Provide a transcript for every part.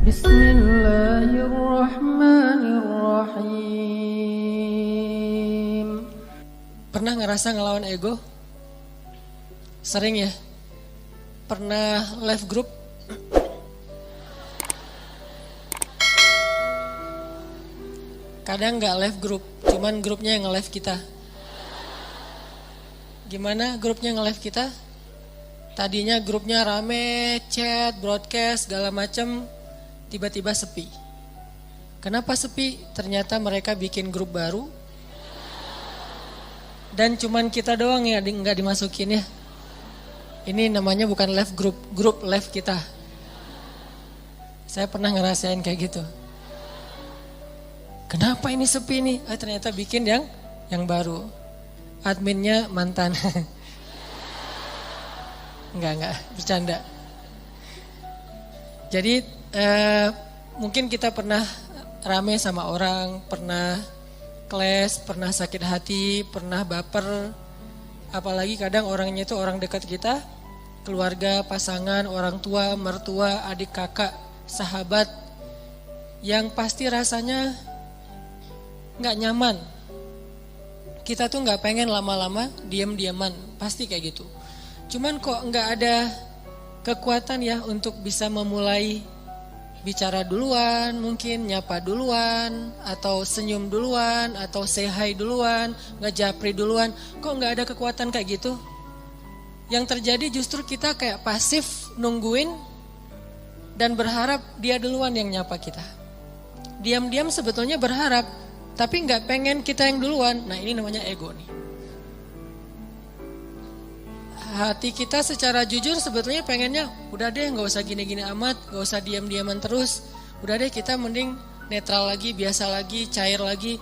Bismillahirrahmanirrahim. Pernah ngerasa ngelawan ego? Sering ya? Pernah live group? Kadang gak live group, cuman grupnya yang nge-live kita. Gimana grupnya nge-live kita? Tadinya grupnya rame, chat, broadcast, segala macem, tiba-tiba sepi. Kenapa sepi? Ternyata mereka bikin grup baru. Dan cuman kita doang ya nggak dimasukin ya. Ini namanya bukan live group, grup live kita. Saya pernah ngerasain kayak gitu. Kenapa ini sepi nih? Ternyata bikin yang baru. Adminnya mantan. Enggak, bercanda. Jadi mungkin kita pernah rame sama orang, pernah clash, pernah sakit hati, pernah baper. Apalagi kadang orangnya itu orang dekat kita, keluarga, pasangan, orang tua, mertua, adik kakak, sahabat, yang pasti rasanya gak nyaman. Kita tuh gak pengen lama-lama diam-diaman, pasti kayak gitu. Cuman kok gak ada kekuatan ya untuk bisa memulai bicara duluan, mungkin nyapa duluan, atau senyum duluan, atau say hi duluan, ngejapri duluan. Kok gak ada kekuatan kayak gitu? Yang terjadi justru kita kayak pasif nungguin dan berharap dia duluan yang nyapa kita. Diam-diam sebetulnya berharap, tapi gak pengen kita yang duluan. Nah ini namanya ego nih. Hati kita secara jujur sebetulnya pengennya udah deh gak usah gini-gini amat, gak usah diam-diaman terus. Udah deh kita mending netral lagi, biasa lagi, cair lagi.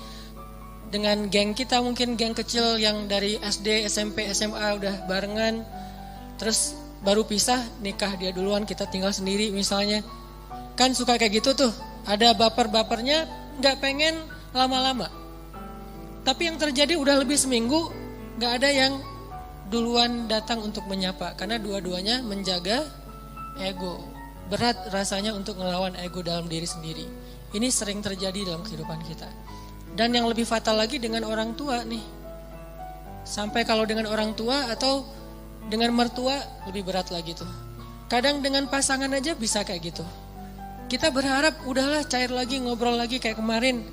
Dengan geng kita mungkin geng kecil yang dari SD, SMP, SMA udah barengan. Terus baru pisah, nikah dia duluan, kita tinggal sendiri misalnya. Kan suka kayak gitu tuh, ada baper-bapernya gak pengen lama-lama. Tapi yang terjadi udah lebih seminggu gak ada yang duluan datang untuk menyapa, karena dua-duanya menjaga ego. Berat rasanya untuk ngelawan ego dalam diri sendiri. Ini sering terjadi dalam kehidupan kita. Dan yang lebih fatal lagi dengan orang tua nih. Sampai kalau dengan orang tua atau dengan mertua lebih berat lagi tuh. Kadang dengan pasangan aja bisa kayak gitu. Kita berharap udahlah cair lagi, ngobrol lagi kayak kemarin.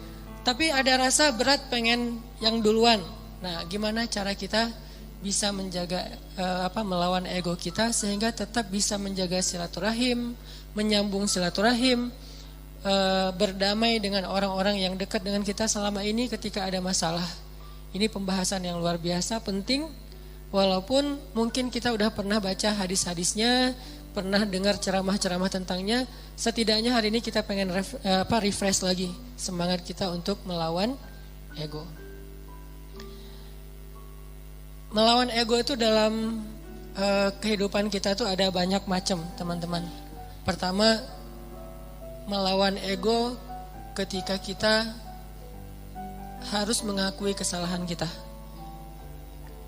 Tapi ada rasa berat pengen yang duluan. Nah, gimana cara kita bisa menjaga melawan ego kita sehingga tetap bisa menjaga silaturahim, menyambung silaturahim, berdamai dengan orang-orang yang dekat dengan kita selama ini ketika ada masalah. Ini pembahasan yang luar biasa penting, walaupun mungkin kita udah pernah baca hadis-hadisnya, pernah dengar ceramah-ceramah tentangnya. Setidaknya hari ini kita pengen refresh lagi semangat kita untuk melawan ego. Melawan ego itu dalam kehidupan kita tuh ada banyak macam, teman-teman. Pertama, melawan ego ketika kita harus mengakui kesalahan kita.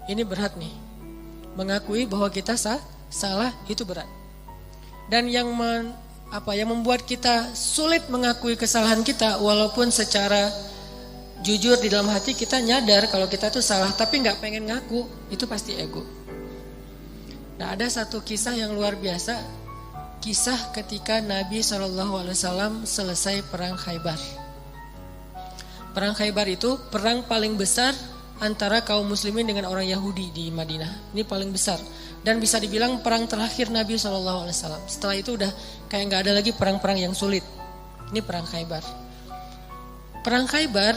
Ini berat nih. Mengakui bahwa kita salah itu berat. Dan yang membuat kita sulit mengakui kesalahan kita, walaupun secara jujur di dalam hati kita nyadar kalau kita tuh salah, tapi gak pengen ngaku, itu pasti ego. Nah, ada satu kisah yang luar biasa. Kisah ketika Nabi SAW selesai perang Khaybar. Perang Khaybar itu perang paling besar antara kaum muslimin dengan orang Yahudi di Madinah. Ini paling besar. Dan bisa dibilang perang terakhir Nabi SAW. Setelah itu udah kayak gak ada lagi perang-perang yang sulit. Ini perang Khaybar. Perang Khaybar,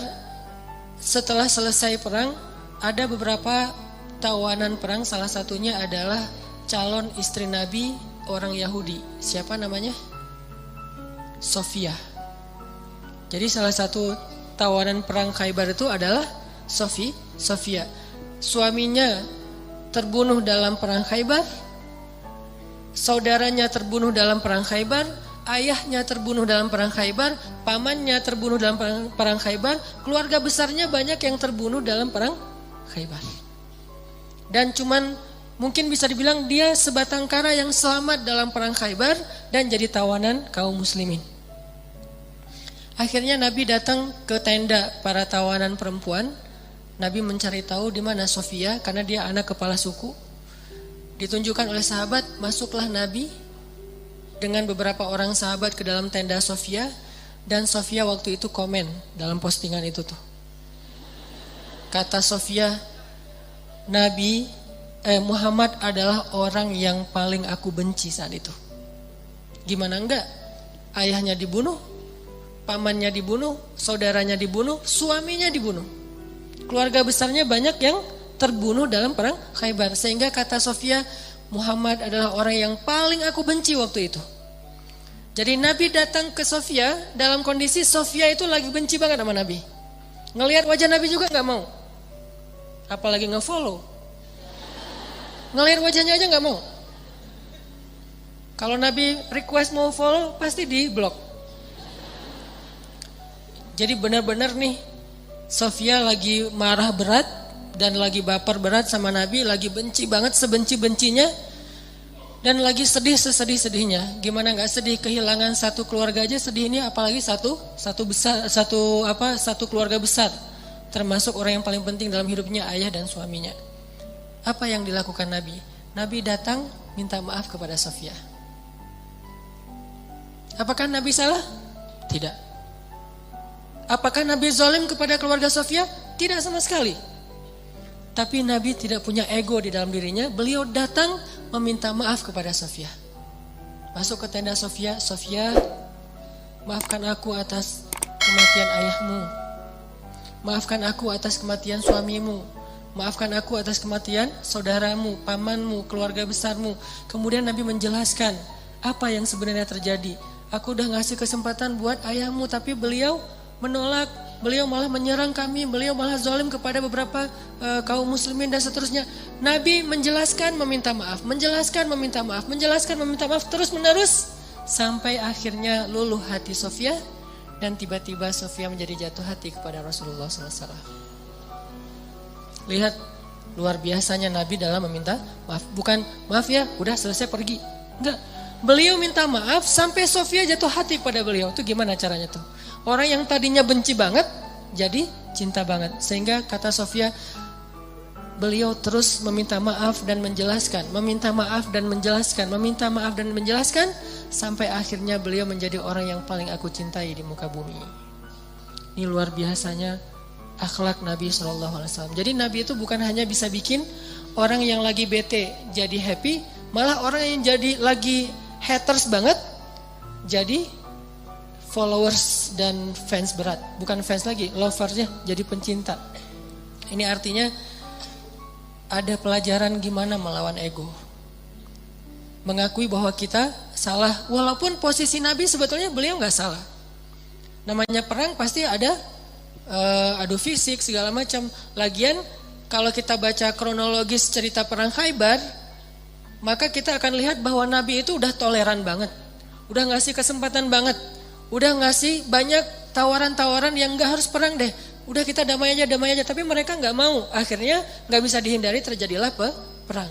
setelah selesai perang, ada beberapa tawanan perang. Salah satunya adalah calon istri Nabi, orang Yahudi. Siapa namanya? Sofia. Jadi salah satu tawanan perang Khaybar itu adalah Sofia. Suaminya terbunuh dalam perang Khaybar, saudaranya terbunuh dalam perang Khaybar, ayahnya terbunuh dalam perang Khaybar, pamannya terbunuh dalam perang Khaybar, keluarga besarnya banyak yang terbunuh dalam perang Khaybar. Dan cuman mungkin bisa dibilang dia sebatang kara yang selamat dalam perang Khaybar dan jadi tawanan kaum muslimin. Akhirnya Nabi datang ke tenda para tawanan perempuan. Nabi mencari tahu di mana Sofia karena dia anak kepala suku. Ditunjukkan oleh sahabat, masuklah Nabi dengan beberapa orang sahabat ke dalam tenda Sofia, dan Sofia waktu itu komen dalam postingan itu tuh. Kata Sofia, Muhammad adalah orang yang paling aku benci saat itu. Gimana enggak? Ayahnya dibunuh, pamannya dibunuh, saudaranya dibunuh, suaminya dibunuh. Keluarga besarnya banyak yang terbunuh dalam perang Khaybar. Sehingga kata Sofia, Muhammad adalah orang yang paling aku benci waktu itu. Jadi Nabi datang ke Sofia dalam kondisi Sofia itu lagi benci banget sama Nabi. Ngelihat wajah Nabi juga gak mau. Apalagi nge-follow. Ngelihat wajahnya aja gak mau. Kalau Nabi request mau follow, pasti di blok. Jadi benar-benar nih, Sofia lagi marah berat dan lagi baper berat sama Nabi, lagi benci banget sebenci-bencinya, dan lagi sedih sesedih-sedihnya. Gimana nggak sedih, kehilangan satu keluarga aja sedih, ini apalagi satu keluarga besar, termasuk orang yang paling penting dalam hidupnya, ayah dan suaminya. Apa yang dilakukan Nabi? Nabi datang minta maaf kepada Sofia. Apakah Nabi salah? Tidak. Apakah Nabi zalim kepada keluarga Sofia? Tidak sama sekali. Tapi Nabi tidak punya ego di dalam dirinya. Beliau datang meminta maaf kepada Sofia. Masuk ke tenda Sofia. Sofia, maafkan aku atas kematian ayahmu. Maafkan aku atas kematian suamimu. Maafkan aku atas kematian saudaramu, pamanmu, keluarga besarmu. Kemudian Nabi menjelaskan apa yang sebenarnya terjadi. Aku udah ngasih kesempatan buat ayahmu, tapi beliau menolak. Beliau malah menyerang kami, beliau malah zalim kepada beberapa kaum muslimin dan seterusnya. Nabi menjelaskan, meminta maaf, menjelaskan, meminta maaf, menjelaskan, meminta maaf, terus menerus sampai akhirnya luluh hati Sofia, dan tiba-tiba Sofia menjadi jatuh hati kepada Rasulullah SAW. Lihat luar biasanya Nabi dalam meminta maaf. Bukan maaf ya, udah selesai pergi. Enggak. Beliau minta maaf sampai Sofia jatuh hati pada beliau. Itu gimana caranya tuh? Orang yang tadinya benci banget jadi cinta banget. Sehingga kata Sofia, beliau terus meminta maaf dan menjelaskan, meminta maaf dan menjelaskan, meminta maaf dan menjelaskan, sampai akhirnya beliau menjadi orang yang paling aku cintai di muka bumi. Ini luar biasanya akhlak Nabi SAW. Jadi Nabi itu bukan hanya bisa bikin orang yang lagi bete jadi happy, malah orang yang jadi lagi haters banget jadi followers dan fans berat. Bukan fans lagi, loversnya jadi pencinta. Ini artinya ada pelajaran gimana melawan ego. Mengakui bahwa kita salah, walaupun posisi Nabi sebetulnya beliau gak salah. Namanya perang pasti ada adu fisik segala macam. Lagian kalau kita baca kronologis cerita perang Khaybar, maka kita akan lihat bahwa Nabi itu udah toleran banget, udah ngasih kesempatan banget, udah ngasih banyak tawaran-tawaran yang gak harus perang deh, udah kita damai aja. Tapi mereka gak mau, akhirnya gak bisa dihindari, terjadilah perang.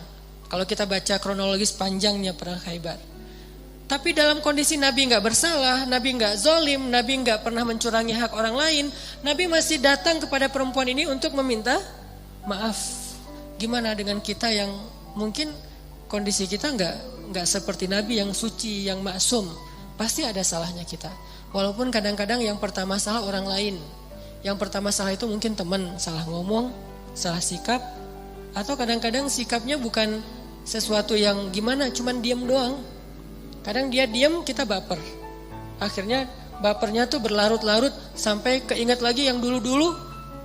Kalau kita baca kronologis panjangnya perang Khaybar. Tapi dalam kondisi Nabi gak bersalah, Nabi gak zolim, Nabi gak pernah mencurangi hak orang lain, Nabi masih datang kepada perempuan ini untuk meminta maaf. Gimana dengan kita yang mungkin kondisi kita nggak seperti Nabi yang suci, yang maksum. Pasti ada salahnya kita. Walaupun kadang-kadang yang pertama salah orang lain. Yang pertama salah itu mungkin teman, salah ngomong, salah sikap. Atau kadang-kadang sikapnya bukan sesuatu yang gimana, cuman diam doang. Kadang dia diam, kita baper. Akhirnya bapernya tuh berlarut-larut sampai keinget lagi yang dulu-dulu,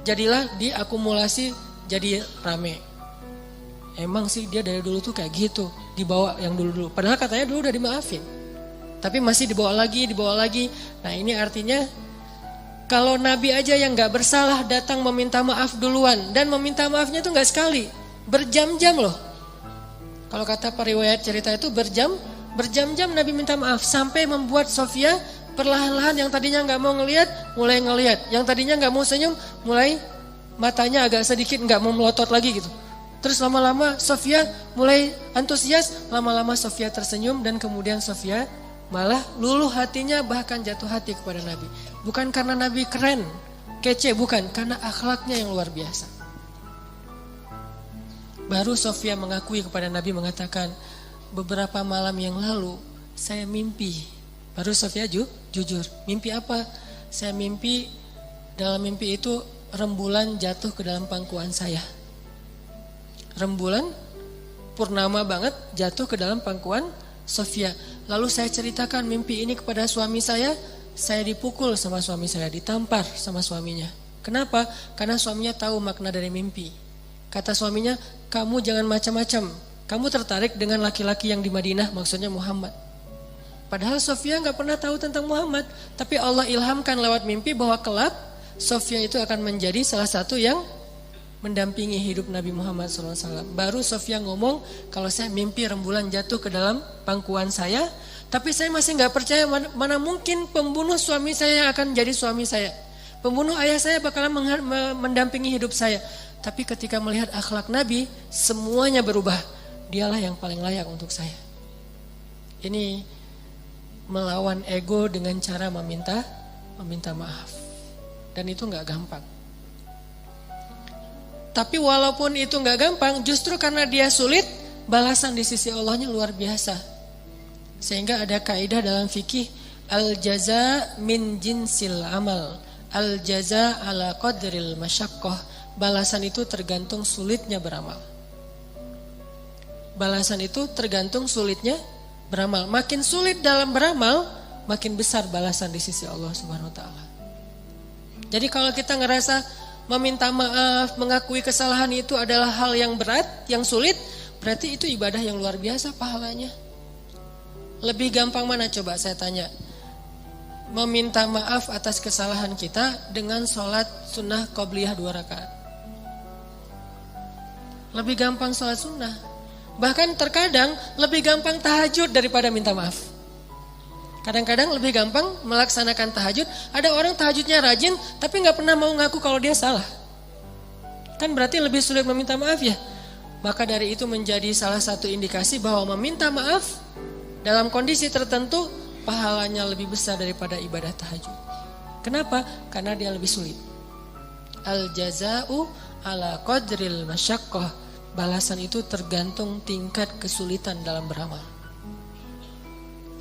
jadilah diakumulasi jadi rame. Emang sih dia dari dulu tuh kayak gitu, dibawa yang dulu-dulu. Padahal katanya dulu udah dimaafin, tapi masih dibawa lagi. Nah ini artinya kalau Nabi aja yang gak bersalah datang meminta maaf duluan, dan meminta maafnya tuh gak sekali, berjam-jam loh. Kalau kata periwayat cerita itu berjam-jam Nabi minta maaf, sampai membuat Sofia perlahan-lahan yang tadinya gak mau ngelihat, mulai ngelihat. Yang tadinya gak mau senyum, mulai matanya agak sedikit gak mau melotot lagi gitu. Terus lama-lama Sofia mulai antusias, lama-lama Sofia tersenyum, dan kemudian Sofia Malah luluh hatinya, bahkan jatuh hati kepada Nabi. Bukan karena Nabi keren, kece, bukan. Karena akhlaknya yang luar biasa. Baru Sofia mengakui kepada Nabi, mengatakan, beberapa malam yang lalu saya mimpi. Baru Sofia jujur. Mimpi apa? Saya mimpi, dalam mimpi itu rembulan jatuh ke dalam pangkuan saya. Rembulan purnama banget jatuh ke dalam pangkuan Sofia. Lalu saya ceritakan mimpi ini kepada suami saya dipukul sama suami saya, ditampar sama suaminya. Kenapa? Karena suaminya tahu makna dari mimpi. Kata suaminya, kamu jangan macam-macam. Kamu tertarik dengan laki-laki yang di Madinah, maksudnya Muhammad. Padahal Sofia gak pernah tahu tentang Muhammad. Tapi Allah ilhamkan lewat mimpi bahwa kelak Sofia itu akan menjadi salah satu yang mendampingi hidup Nabi Muhammad SAW. Baru Sofia ngomong, kalau saya mimpi rembulan jatuh ke dalam pangkuan saya, tapi saya masih gak percaya, mana mungkin pembunuh suami saya yang akan jadi suami saya. Pembunuh ayah saya bakalan mendampingi hidup saya. Tapi ketika melihat akhlak Nabi, semuanya berubah. Dialah yang paling layak untuk saya. Ini melawan ego dengan cara meminta maaf. Dan itu gak gampang. Tapi walaupun itu gak gampang, justru karena dia sulit, balasan di sisi Allahnya luar biasa. Sehingga ada kaidah dalam fikih, al-jaza min jinsil amal, al-jaza ala qadril masyaqqah. Balasan itu tergantung sulitnya beramal. Balasan itu tergantung sulitnya beramal. Makin sulit dalam beramal, makin besar balasan di sisi Allah Subhanahu wa taala. Jadi kalau kita ngerasa meminta maaf, mengakui kesalahan itu adalah hal yang berat, yang sulit, berarti itu ibadah yang luar biasa pahalanya. Lebih gampang mana coba saya tanya? Meminta maaf atas kesalahan kita dengan sholat sunnah qobliyah 2 rakaat. Lebih gampang sholat sunnah. Bahkan terkadang lebih gampang tahajud daripada minta maaf. Kadang-kadang lebih gampang melaksanakan tahajud. Ada orang tahajudnya rajin tapi gak pernah mau ngaku kalau dia salah. Kan berarti lebih sulit meminta maaf ya. Maka dari itu menjadi salah satu indikasi bahwa meminta maaf dalam kondisi tertentu pahalanya lebih besar daripada ibadah tahajud. Kenapa? Karena dia lebih sulit. Al-jaza'u ala qadril masyaqqah. Balasan itu tergantung tingkat kesulitan dalam beramal.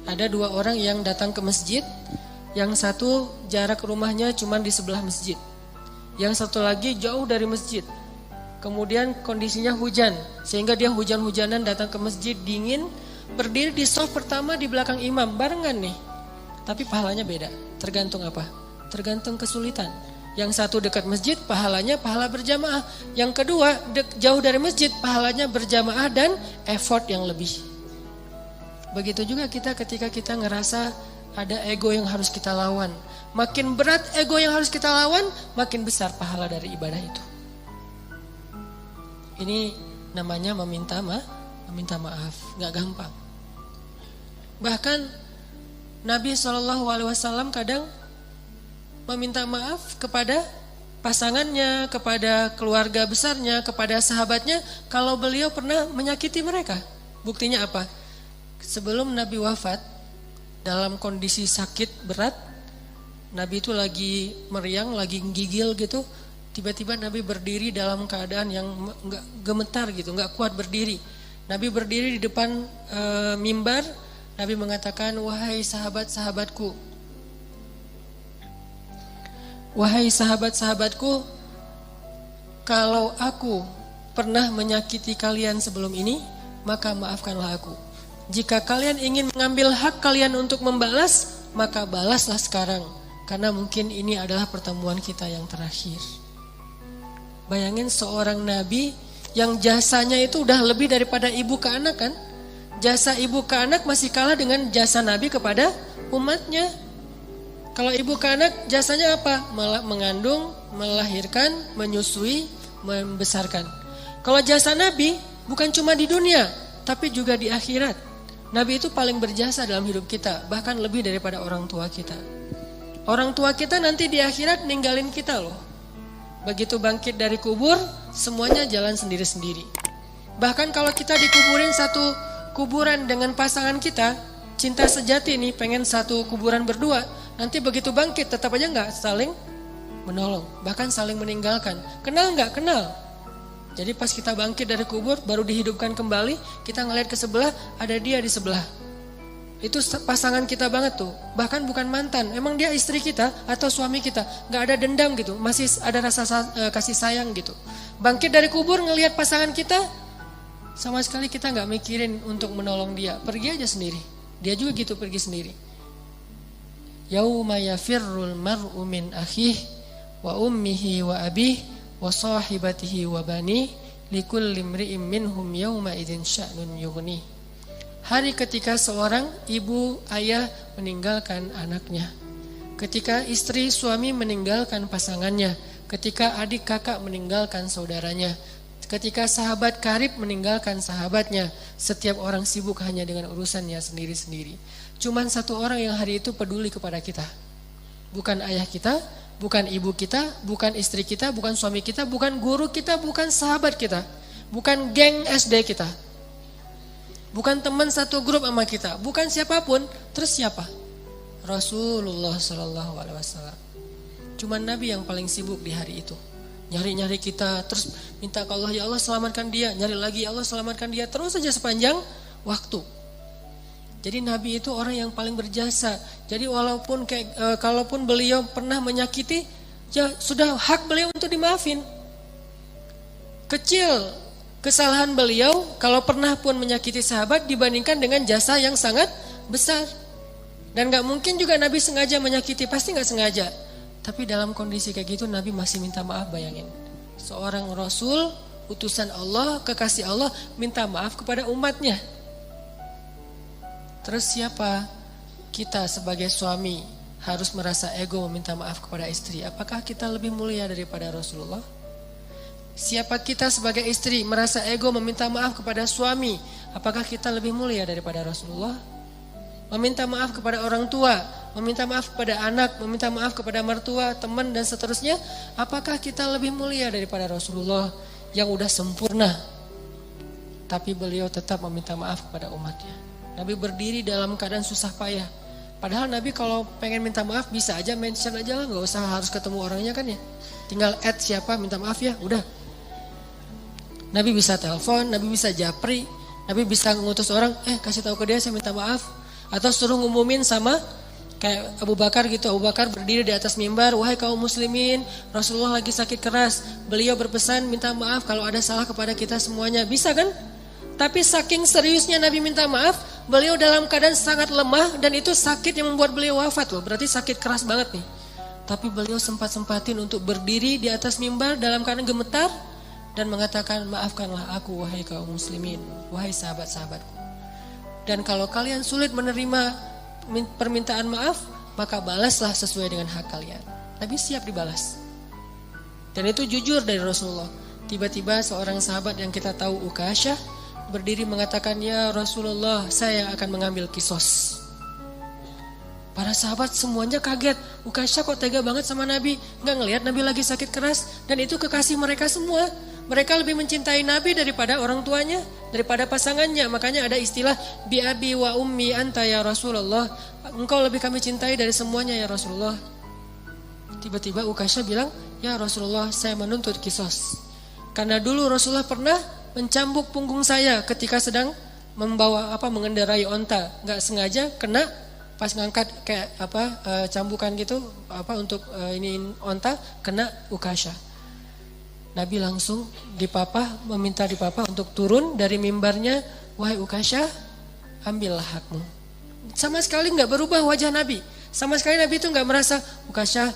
Ada 2 orang yang datang ke masjid. Yang satu jarak rumahnya cuma di sebelah masjid. Yang satu lagi jauh dari masjid. Kemudian kondisinya hujan, sehingga dia hujan-hujanan datang ke masjid dingin, berdiri di shaf pertama di belakang imam, barengan nih. Tapi pahalanya beda. Tergantung apa? Tergantung kesulitan. Yang satu dekat masjid, pahalanya pahala berjamaah. Yang kedua jauh dari masjid, pahalanya berjamaah dan effort yang lebih. Begitu juga kita ketika kita ngerasa ada ego yang harus kita lawan. Makin berat ego yang harus kita lawan, makin besar pahala dari ibadah itu. Ini namanya meminta maaf, gak gampang. Bahkan Nabi SAW kadang meminta maaf kepada pasangannya, kepada keluarga besarnya, kepada sahabatnya, kalau beliau pernah menyakiti mereka. Buktinya apa? Sebelum Nabi wafat, dalam kondisi sakit berat, Nabi itu lagi meriang, lagi gigil gitu. Tiba-tiba Nabi berdiri dalam keadaan yang gak gemetar gitu, gak kuat berdiri. Nabi berdiri di depan mimbar. Nabi mengatakan, wahai sahabat-sahabatku, wahai sahabat-sahabatku, kalau aku pernah menyakiti kalian sebelum ini, maka maafkanlah aku. Jika kalian ingin mengambil hak kalian untuk membalas, maka balaslah sekarang. Karena mungkin ini adalah pertemuan kita yang terakhir. Bayangin seorang nabi yang jasanya itu udah lebih daripada ibu ke anak kan. Jasa ibu ke anak masih kalah dengan jasa nabi kepada umatnya. Kalau ibu ke anak jasanya apa? Mengandung, melahirkan, menyusui, membesarkan. Kalau jasa nabi bukan cuma di dunia, tapi juga di akhirat. Nabi itu paling berjasa dalam hidup kita, bahkan lebih daripada orang tua kita. Orang tua kita nanti di akhirat ninggalin kita loh. Begitu bangkit dari kubur, semuanya jalan sendiri-sendiri. Bahkan kalau kita dikuburin satu kuburan dengan pasangan kita, cinta sejati nih, pengen satu kuburan berdua, nanti begitu bangkit tetap aja nggak saling menolong, bahkan saling meninggalkan. Kenal nggak? Kenal. Jadi pas kita bangkit dari kubur, baru dihidupkan kembali, kita ngeliat ke sebelah, ada dia di sebelah. Itu pasangan kita banget tuh. Bahkan bukan mantan, emang dia istri kita atau suami kita. Gak ada dendam gitu, masih ada rasa kasih sayang gitu. Bangkit dari kubur ngelihat pasangan kita, sama sekali kita gak mikirin untuk menolong dia. Pergi aja sendiri. Dia juga gitu, pergi sendiri. Yauma yafirrul mar'u min akhih wa ummihi wa abih wa sahibatihi wa bani likulli imri'in minhum yauma idzin sya'nun yughni. Hari ketika seorang ibu ayah meninggalkan anaknya, ketika istri suami meninggalkan pasangannya, ketika adik kakak meninggalkan saudaranya, ketika sahabat karib meninggalkan sahabatnya, setiap orang sibuk hanya dengan urusannya sendiri-sendiri. Cuman satu orang yang hari itu peduli kepada kita. Bukan ayah kita, bukan ibu kita, bukan istri kita, bukan suami kita, bukan guru kita, bukan sahabat kita, bukan geng SD kita. Bukan teman satu grup sama kita, bukan siapapun. Terus siapa? Rasulullah Sallallahu Alaihi Wasallam. Cuman Nabi yang paling sibuk di hari itu. Nyari-nyari kita, terus minta ke Allah, ya Allah selamatkan dia. Nyari lagi, ya Allah selamatkan dia. Terus saja sepanjang waktu. Jadi Nabi itu orang yang paling berjasa. Jadi walaupun kalaupun beliau pernah menyakiti, ya sudah hak beliau untuk dimaafin. Kecil kesalahan beliau kalau pernah pun menyakiti sahabat dibandingkan dengan jasa yang sangat besar. Dan gak mungkin juga Nabi sengaja menyakiti, pasti gak sengaja. Tapi dalam kondisi kayak gitu Nabi masih minta maaf, bayangin. Seorang Rasul, utusan Allah, kekasih Allah, minta maaf kepada umatnya. Terus siapa? Kita sebagai suami harus merasa ego meminta maaf kepada istri. Apakah kita lebih mulia daripada Rasulullah? Siapa kita sebagai istri merasa ego meminta maaf kepada suami, apakah kita lebih mulia daripada Rasulullah? Meminta maaf kepada orang tua, meminta maaf kepada anak, meminta maaf kepada mertua, teman dan seterusnya, apakah kita lebih mulia daripada Rasulullah yang udah sempurna? Tapi beliau tetap meminta maaf kepada umatnya. Nabi berdiri dalam keadaan susah payah. Padahal Nabi kalau pengen minta maaf bisa aja mention aja lah, gak usah harus ketemu orangnya kan ya. Tinggal add siapa minta maaf ya, udah. Nabi bisa telepon, Nabi bisa japri, Nabi bisa ngutus orang, kasih tahu ke dia saya minta maaf. Atau suruh ngumumin sama kayak Abu Bakar gitu. Abu Bakar berdiri di atas mimbar, wahai kaum muslimin, Rasulullah lagi sakit keras. Beliau berpesan minta maaf kalau ada salah kepada kita semuanya. Bisa kan? Tapi saking seriusnya Nabi minta maaf, beliau dalam keadaan sangat lemah dan itu sakit yang membuat beliau wafat loh. Berarti sakit keras banget nih. Tapi beliau sempat-sempatin untuk berdiri di atas mimbar dalam keadaan gemetar dan mengatakan, maafkanlah aku wahai kaum muslimin, wahai sahabat-sahabatku. Dan kalau kalian sulit menerima permintaan maaf, maka balaslah sesuai dengan hak kalian. Nabi siap dibalas. Dan itu jujur dari Rasulullah. Tiba-tiba seorang sahabat yang kita tahu Ukasyah berdiri mengatakan, ya Rasulullah, saya akan mengambil kisos. Para sahabat semuanya kaget. Ukasyah kok tega banget sama Nabi, nggak ngelihat Nabi lagi sakit keras. Dan itu kekasih mereka semua. Mereka lebih mencintai Nabi daripada orang tuanya, daripada pasangannya. Makanya ada istilah bi abi wa ummi anta ya Rasulullah. Engkau lebih kami cintai dari semuanya ya Rasulullah. Tiba-tiba Ukasyah bilang, ya Rasulullah, saya menuntut kisos. Karena dulu Rasulullah pernah mencambuk punggung saya ketika sedang mengendarai onta, nggak sengaja kena pas ngangkat kayak cambukan gitu untuk ini onta, kena Ukasyah. Nabi langsung meminta dipapah untuk turun dari mimbarnya, wahai Ukasyah, ambillah hakmu. Sama sekali nggak berubah wajah Nabi. Sama sekali Nabi itu nggak merasa, Ukasyah,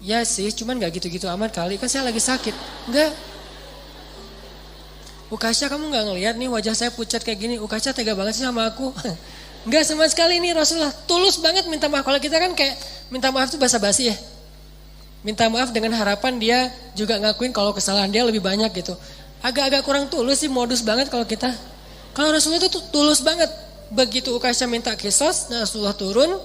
ya sih, cuman nggak gitu-gitu amat kali, kan saya lagi sakit. Enggak. Ukasyah, kamu nggak ngelihat nih wajah saya pucat kayak gini. Ukasyah tega banget sih sama aku. Enggak sama sekali nih Rasulullah tulus banget minta maaf. Kalau kita kan kayak minta maaf itu basa-basi ya. Minta maaf dengan harapan dia juga ngakuin kalau kesalahan dia lebih banyak gitu. Agak-agak kurang tulus sih, modus banget kalau kita. Kalau Rasulullah itu tulus banget. Begitu Ukasyah minta kisos, Rasulullah turun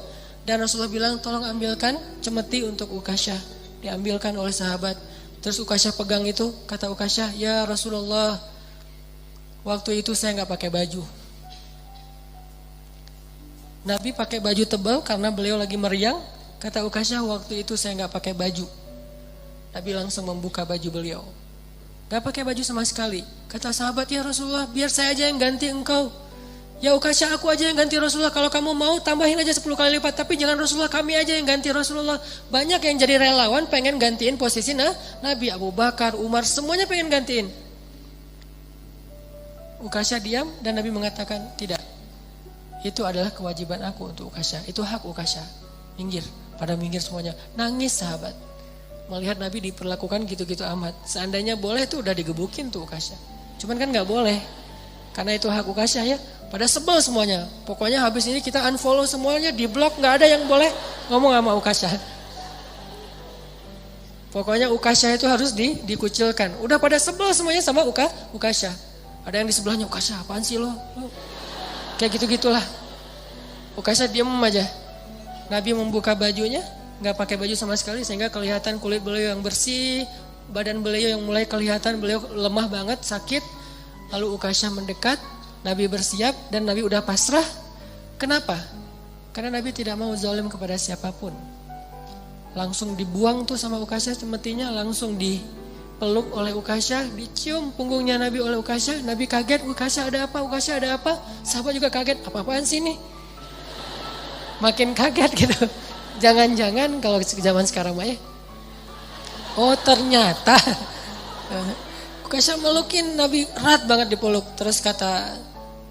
dan Rasulullah bilang, tolong ambilkan cemeti untuk Ukasyah. Diambilkan oleh sahabat. Terus Ukasyah pegang itu, kata Ukasyah, ya Rasulullah, waktu itu saya nggak pakai baju. Nabi pakai baju tebal karena beliau lagi meriang. Kata Ukasyah, waktu itu saya nggak pakai baju. Nabi langsung membuka baju beliau. Gak pakai baju sama sekali. Kata sahabat, ya Rasulullah, biar saya aja yang ganti engkau. Ya Ukasyah, aku aja yang ganti Rasulullah. Kalau kamu mau tambahin aja 10 kali lipat. Tapi jangan Rasulullah, kami aja yang ganti Rasulullah. Banyak yang jadi relawan pengen gantiin posisi Nabi. Abu Bakar, Umar, semuanya pengen gantiin. Ukasyah diam dan Nabi mengatakan, tidak. Itu adalah kewajiban aku untuk Ukasyah. Itu hak Ukasyah. Minggir. Pada minggir semuanya. Nangis sahabat. Melihat Nabi diperlakukan gitu-gitu amat. Seandainya boleh tuh udah digebukin tuh Ukasyah. Cuman kan gak boleh. Karena itu hak Ukasyah ya. Pada sebel semuanya. Pokoknya habis ini kita unfollow semuanya. Di blog gak ada yang boleh ngomong sama Ukasyah. Pokoknya Ukasyah itu harus dikucilkan. Udah pada sebel semuanya sama Ukasyah. Ada yang di sebelahnya, Ukasyah apaan sih lo? Kayak gitu-gitulah. Ukasyah diem aja. Nabi membuka bajunya. Gak pakai baju sama sekali sehingga kelihatan kulit beliau yang bersih, badan beliau yang mulai kelihatan beliau lemah banget, sakit. Lalu Ukasyah mendekat, Nabi bersiap dan Nabi udah pasrah. Kenapa? Karena Nabi tidak mau zalim kepada siapapun. Langsung dibuang tuh sama Ukasyah semestinya, langsung dipeluk oleh Ukasyah, dicium punggungnya Nabi oleh Ukasyah. Nabi kaget, Ukasyah ada apa? Ukasyah ada apa? Sahabat juga kaget, apa-apaan sih ini? Makin kaget gitu. Jangan-jangan kalau zaman sekarang mah ya. Oh ternyata Ukasyah melukin Nabi erat banget dipeluk. Terus kata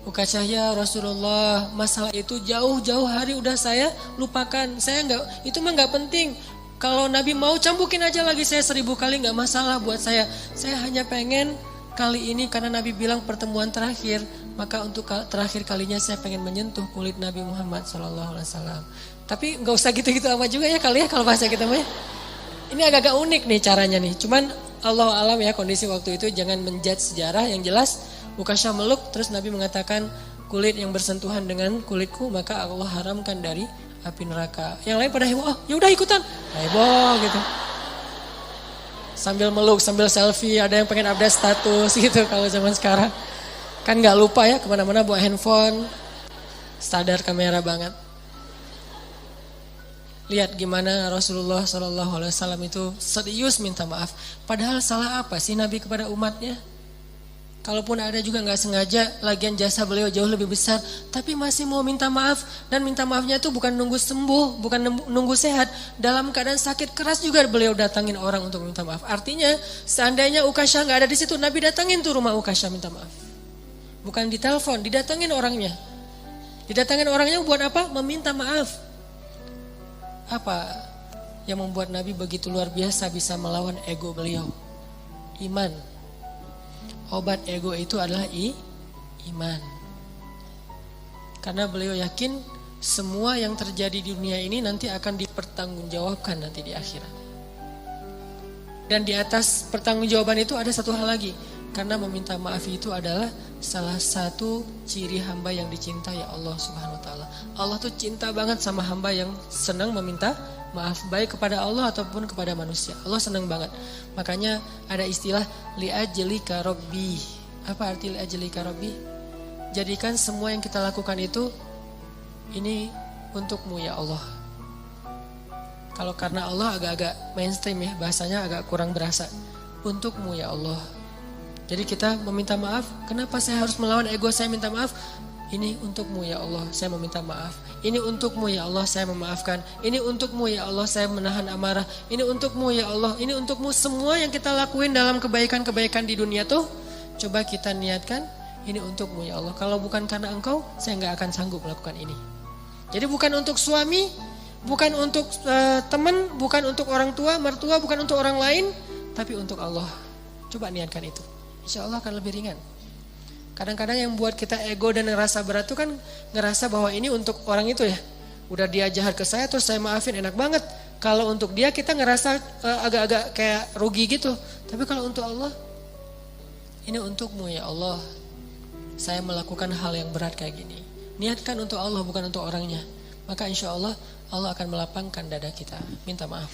Ukasyah, ya Rasulullah, masalah itu jauh-jauh hari udah saya lupakan. Saya itu mah nggak penting. Kalau Nabi mau cambukin aja lagi saya 1000 kali nggak masalah buat saya. Saya hanya pengen kali ini karena Nabi bilang pertemuan terakhir, maka untuk terakhir kalinya saya pengen menyentuh kulit Nabi Muhammad SAW. Tapi nggak usah gitu-gitu amat juga ya kali ya kalau bahasa kita mah. Ini agak-agak unik nih caranya nih. Cuman Allah alam ya kondisi waktu itu, jangan menjudge sejarah. Yang jelas Ukasyah meluk, terus Nabi mengatakan kulit yang bersentuhan dengan kulitku maka Allah haramkan dari api neraka. Yang lain pada heboh, oh yaudah ikutan, heboh gitu. Sambil meluk, sambil selfie, ada yang pengen update status gitu kalau zaman sekarang. Kan nggak lupa ya kemana-mana bawa handphone, sadar kamera banget. Lihat gimana Rasulullah SAW itu serius minta maaf. Padahal salah apa sih Nabi kepada umatnya? Kalaupun ada juga gak sengaja, lagian jasa beliau jauh lebih besar. Tapi masih mau minta maaf. Dan minta maafnya itu bukan nunggu sembuh, bukan nunggu sehat. Dalam keadaan sakit keras juga beliau datangin orang untuk minta maaf. Artinya seandainya Ukasyah gak ada di situ, Nabi datangin tuh rumah Ukasyah minta maaf. Bukan ditelepon, didatangin orangnya. Didatangin orangnya buat apa? Meminta maaf. Apa yang membuat Nabi begitu luar biasa bisa melawan ego beliau? Iman. Obat ego itu adalah iman. Karena beliau yakin semua yang terjadi di dunia ini nanti akan dipertanggungjawabkan nanti di akhirat. Dan di atas pertanggungjawaban itu ada satu hal lagi. Karena meminta maaf itu adalah salah satu ciri hamba yang dicintai Allah Subhanahu wa taala. Allah tuh cinta banget sama hamba yang senang meminta maaf, baik kepada Allah ataupun kepada manusia. Allah senang banget. Makanya ada istilah li'ajlika rabbi. Apa arti li'ajlika rabbi? Jadikan semua yang kita lakukan itu ini untukmu ya Allah. Kalau karena Allah agak-agak mainstream ya, bahasanya agak kurang berasa. Untukmu ya Allah. Jadi kita meminta maaf, kenapa saya harus melawan ego saya minta maaf? Ini untukmu ya Allah, saya meminta maaf. Ini untukmu ya Allah, saya memaafkan. Ini untukmu ya Allah, saya menahan amarah. Ini untukmu ya Allah, ini untukmu. Semua yang kita lakuin dalam kebaikan-kebaikan di dunia tuh, coba kita niatkan, ini untukmu ya Allah. Kalau bukan karena engkau, saya gak akan sanggup melakukan ini. Jadi bukan untuk suami, bukan untuk teman, bukan untuk orang tua, mertua, bukan untuk orang lain, tapi untuk Allah. Coba niatkan itu. Insya Allah akan lebih ringan. Kadang-kadang yang buat kita ego dan ngerasa berat itu kan ngerasa bahwa ini untuk orang itu ya. Udah dia jahat ke saya terus saya maafin, enak banget. Kalau untuk dia kita ngerasa agak-agak kayak rugi gitu. Tapi kalau untuk Allah, ini untukmu ya Allah. Saya melakukan hal yang berat kayak gini. Niatkan untuk Allah bukan untuk orangnya. Maka insya Allah Allah akan melapangkan dada kita. Minta maaf.